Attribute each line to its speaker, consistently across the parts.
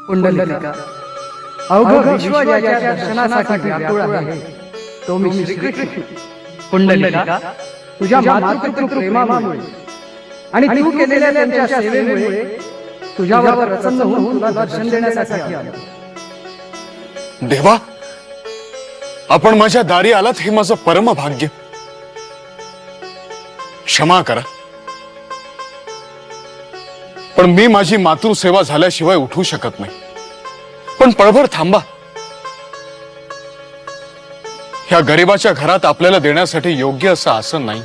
Speaker 1: पुंडलिका अवघ विश्व याच्या दर्शनासाठी व्याकुळ आहे तो मी श्रीकृष्ण। पुंडलिका तुझ्या मातृपितृ प्रेमामुळे आणि तू केलेल्या त्यांच्या सेवेमुळे तुझ्यावर प्रसन्न होऊन तुला दर्शन देण्यासाठी आलो।
Speaker 2: देवा, आपण माझ्या दारी आलात हे माझं परम भाग्य। क्षमा करा, पण मी माझी मातृसेवा झाल्याशिवाय उठू शकत नाही। पण पळभर थांबा, ह्या गरिबाच्या घरात आपल्याला देण्यासाठी योग्य असं आसन नाही।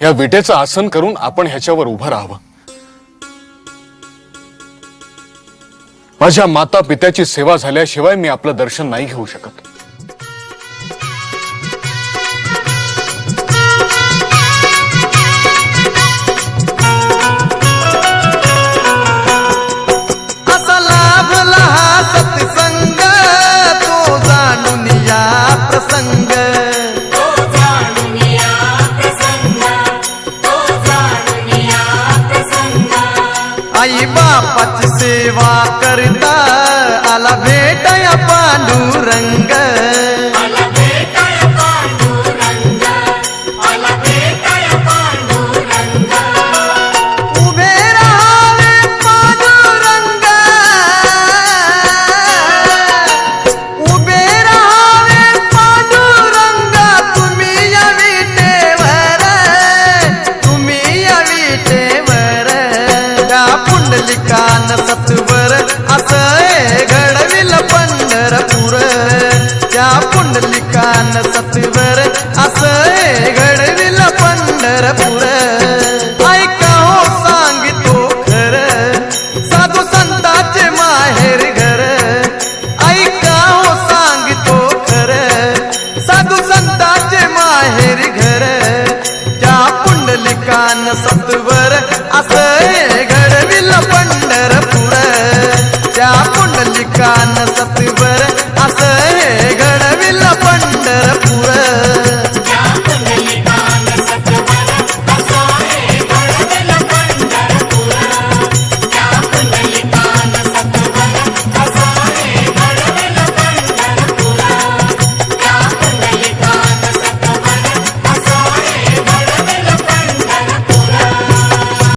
Speaker 2: या विटेचं आसन करून आपण ह्याच्यावर उभं राहावं। माझ्या माता पित्याची सेवा झाल्याशिवाय मी आपलं दर्शन नाही घेऊ शकत।
Speaker 3: आई बापाची सेवा करता आला भेटाया पांडुरंग। उभे राहावे पांडुरंग, उभे राहावे पांडुरंग, तुम्ही या विटेवर, तुम्ही या विटेवर। पुंडलिकान